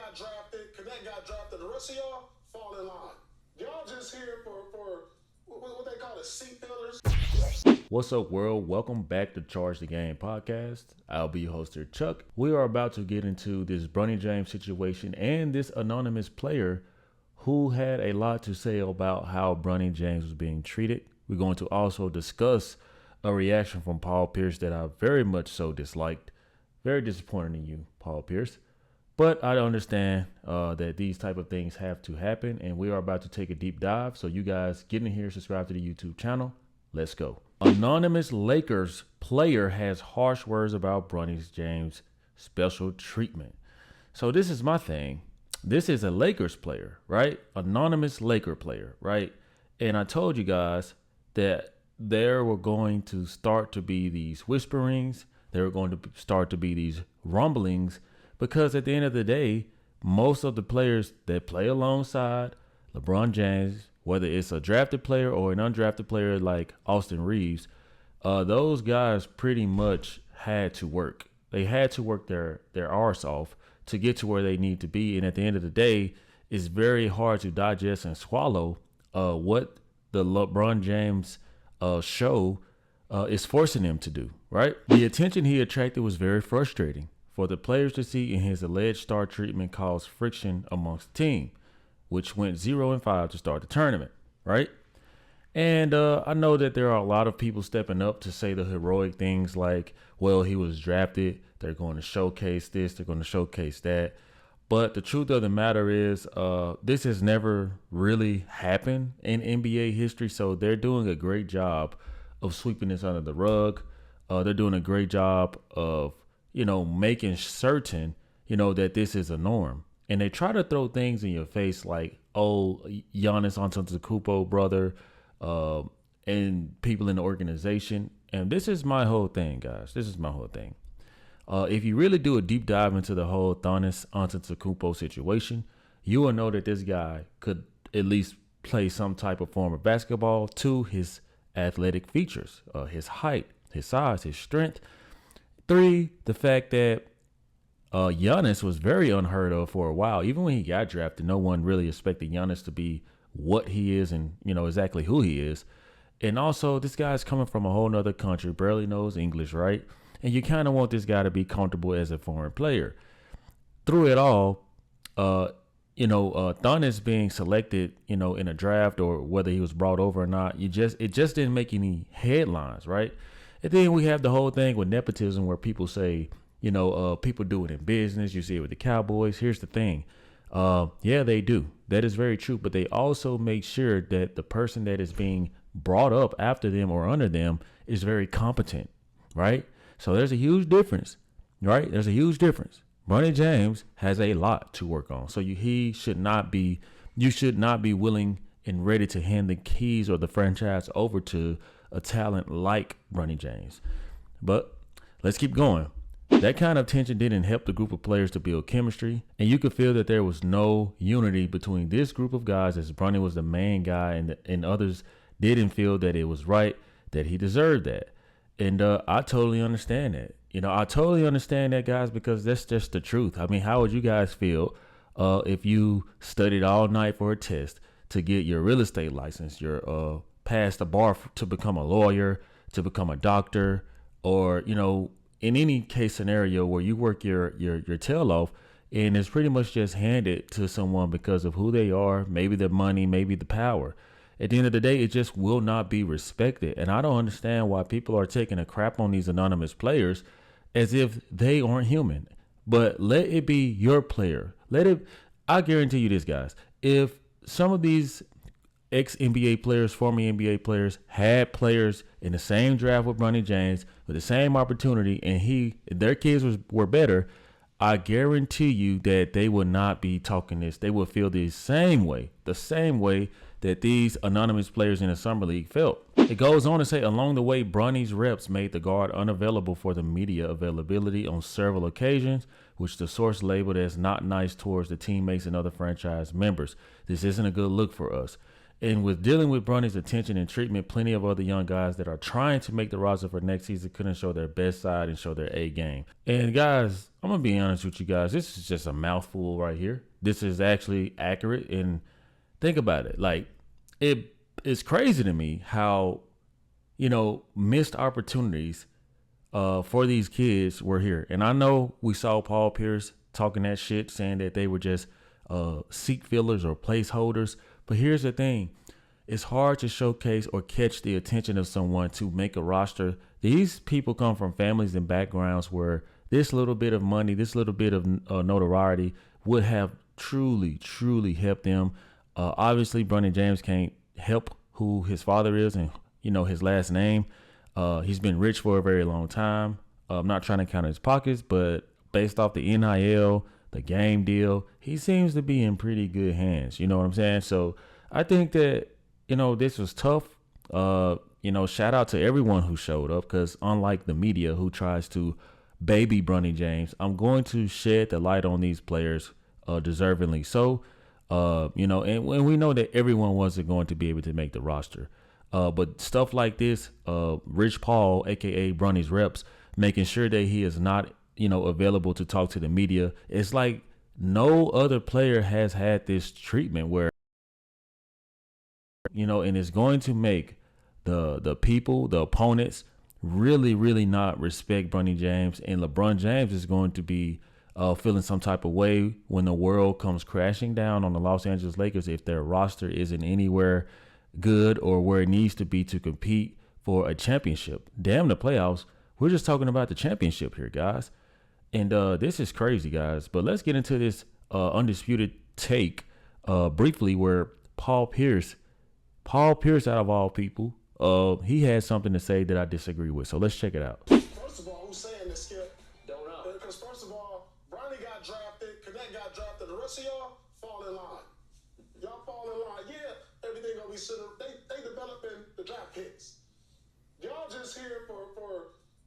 got drafted, Cadet got drafted. The rest of y'all fall in line. Y'all just here for what they call it, seat fillers. What's up, world? Welcome back to Charge the Game podcast. I'll be your host here, Chuck. We are about to get into this Bronny James situation and this anonymous player who had a lot to say about how Bronny James was being treated. We're going to also discuss a reaction from Paul Pierce that I very much so disliked. Very disappointed in you, Paul Pierce. But I understand that these type of things have to happen, and we are about to take a deep dive. So you guys get in here, subscribe to the YouTube channel. Let's go. Anonymous Lakers player has harsh words about Bronny James' special treatment. So this is my thing. This is a Lakers player, right? Anonymous Laker player, right? And I told you guys that there were going to start to be these whisperings. There were going to start to be these rumblings, because at the end of the day, most of the players that play alongside LeBron James, whether it's a drafted player or an undrafted player like Austin Reeves, those guys pretty much had to work. They had to work their arse off to get to where they need to be. And at the end of the day, it's very hard to digest and swallow what the LeBron James show is forcing him to do, right? The attention he attracted was very frustrating for the players to see, and his alleged star treatment caused friction amongst the team, which went 0-5 to start the tournament, right? And I know that there are a lot of people stepping up to say the heroic things like, well, he was drafted, they're going to showcase this, they're going to showcase that. But the truth of the matter is, this has never really happened in NBA history, so they're doing a great job of sweeping this under the rug. They're doing a great job of, making certain, that this is a norm. And they try to throw things in your face like, oh, Giannis Antetokounmpo, brother, and people in the organization. And this is my whole thing, guys. This is my whole thing. If you really do a deep dive into the whole Giannis Antetokounmpo situation, you will know that this guy could at least play some type of form of basketball to his athletic features, his height, his size, his strength. 3, the fact that Giannis was very unheard of for a while. Even when he got drafted, no one really expected Giannis to be what he is and, exactly who he is. And also, this guy's coming from a whole nother country, barely knows English, right? And you kind of want this guy to be comfortable as a foreign player. Through it all, Giannis being selected, in a draft, or whether he was brought over or not, it just didn't make any headlines, right? And then we have the whole thing with nepotism where people say, people do it in business. You see it with the Cowboys. Here's the thing. Yeah, they do. That is very true. But they also make sure that the person that is being brought up after them or under them is very competent, right? So there's a huge difference, right? There's a huge difference. Bronny James has a lot to work on. So you should not be willing and ready to hand the keys or the franchise over to a talent like Bronny James. But let's keep going. That kind of tension didn't help the group of players to build chemistry, and you could feel that there was no unity between this group of guys, as Bronny was the main guy, and others didn't feel that it was right, that he deserved that. And I totally understand that. I totally understand that, guys, because that's just the truth. I mean, how would you guys feel if you studied all night for a test to get your real estate license, your pass the bar to become a lawyer, to become a doctor, or, in any case scenario where you work your tail off and it's pretty much just handed to someone because of who they are, maybe the money, maybe the power. At the end of the day, it just will not be respected. And I don't understand why people are taking a crap on these anonymous players as if they aren't human. But let it be your player. I guarantee you this, guys. If some of these ex-NBA players, former NBA players, had players in the same draft with Bronny James with the same opportunity, and their kids were better, I guarantee you that they would not be talking this. They would feel the same way that these anonymous players in the Summer League felt. It goes on to say, along the way, Bronny's reps made the guard unavailable for the media availability on several occasions, which the source labeled as not nice towards the teammates and other franchise members. This isn't a good look for us. And with dealing with Bronny's attention and treatment, plenty of other young guys that are trying to make the roster for next season couldn't show their best side and show their A game. And guys, I'm going to be honest with you guys. This is just a mouthful right here. This is actually accurate. And think about it. Like, it's crazy to me how, missed opportunities for these kids were here. And I know we saw Paul Pierce talking that shit, saying that they were just seat fillers or placeholders. But here's the thing. It's hard to showcase or catch the attention of someone to make a roster. These people come from families and backgrounds where this little bit of money, this little bit of notoriety would have truly, truly helped them. Obviously, Bronny James can't help who his father is and, his last name. He's been rich for a very long time. I'm not trying to count his pockets, but based off the NIL, the game deal, he seems to be in pretty good hands. You know what I'm saying? So I think that, this was tough. Shout out to everyone who showed up, because unlike the media who tries to baby Bronny James, I'm going to shed the light on these players deservingly. So, and we know that everyone wasn't going to be able to make the roster. But stuff like this, Rich Paul, a.k.a. Bronny's reps, making sure that he is not available to talk to the media. It's like no other player has had this treatment where, and it's going to make the people, the opponents, really, really not respect Bronny James. And LeBron James is going to be feeling some type of way when the world comes crashing down on the Los Angeles Lakers if their roster isn't anywhere good or where it needs to be to compete for a championship. Damn the playoffs. We're just talking about the championship here, guys. And this is crazy, guys. But let's get into this undisputed take briefly, where Paul Pierce, out of all people, he had something to say that I disagree with. So let's check it out. First of all, who's saying this, Skip? Don't know. Because first of all, Bronny got drafted, Cadet got drafted. The rest of y'all fall in line. Y'all fall in line. Yeah, everything gonna be sitting. They developing the draft picks. Y'all just here for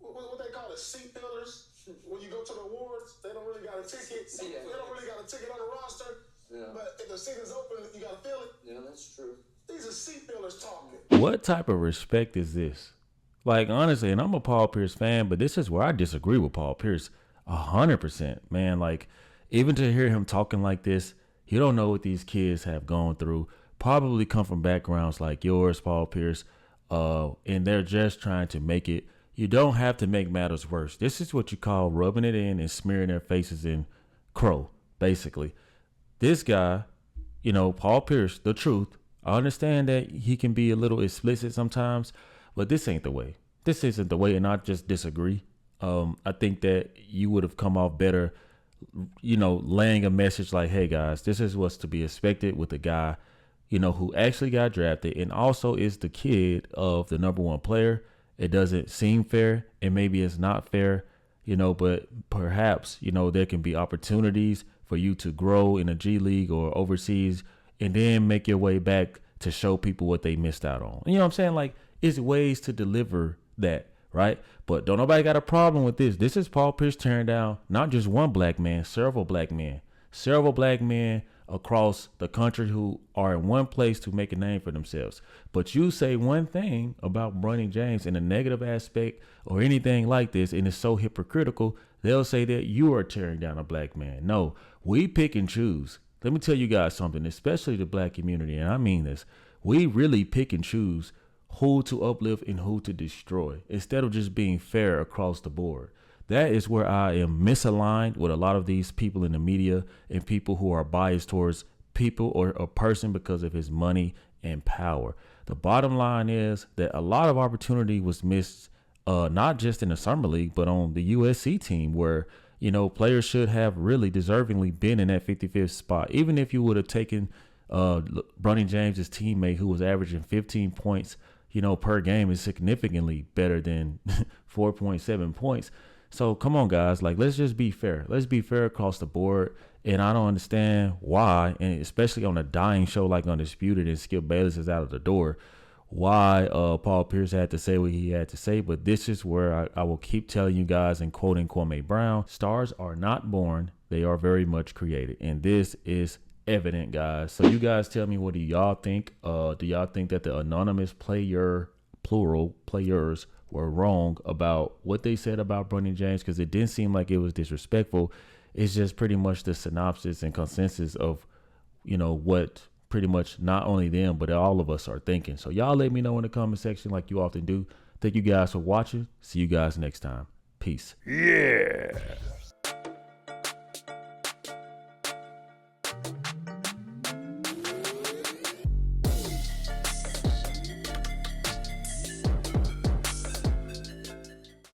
what they call it, seat fillers. When you go to the awards, they don't really got a ticket. They don't really got a ticket on the roster. Yeah. But if the seat is open, you got to fill it. Yeah, that's true. These are seat fillers talking. What type of respect is this? Like, honestly, and I'm a Paul Pierce fan, but this is where I disagree with Paul Pierce 100%, man. Like, even to hear him talking like this, you don't know what these kids have gone through. Probably come from backgrounds like yours, Paul Pierce, and they're just trying to make it. You don't have to make matters worse. This is what you call rubbing it in and smearing their faces in crow, basically. This guy, Paul Pierce, the truth. I understand that he can be a little explicit sometimes, but this ain't the way. This isn't the way, and I just disagree. I think that you would have come off better, laying a message like, hey, guys, this is what's to be expected with a guy, who actually got drafted and also is the kid of the number one player. It doesn't seem fair, and maybe it's not fair, but perhaps, there can be opportunities for you to grow in a G League or overseas and then make your way back to show people what they missed out on. You know what I'm saying? Like, it's ways to deliver that, right? But don't nobody got a problem with this. This is Paul Pierce tearing down not just one black man, several black men across the country who are in one place to make a name for themselves. But you say one thing about Bronny James in a negative aspect or anything like this, and it's so hypocritical, they'll say that you are tearing down a black man. No, we pick and choose. Let me tell you guys something, especially the black community, and I mean this. We really pick and choose who to uplift and who to destroy instead of just being fair across the board. That is where I am misaligned with a lot of these people in the media and people who are biased towards people or a person because of his money and power. The bottom line is that a lot of opportunity was missed, not just in the Summer League, but on the USC team where, players should have really deservingly been in that 55th spot. Even if you would have taken Bronny James's teammate who was averaging 15 points, per game is significantly better than 4.7 points. So come on, guys, like, let's just be fair. Let's be fair across the board. And I don't understand why, and especially on a dying show like Undisputed and Skip Bayless is out of the door, why Paul Pierce had to say what he had to say. But this is where I will keep telling you guys and quoting Kwame Brown, stars are not born. They are very much created. And this is evident, guys. So you guys tell me, what do y'all think? Do y'all think that the anonymous player, plural players, were wrong about what they said about Bronny James? Because it didn't seem like it was disrespectful. It's just pretty much the synopsis and consensus of, what pretty much not only them, but all of us are thinking. So y'all let me know in the comment section like you often do. Thank you guys for watching. See you guys next time. Peace. Yeah.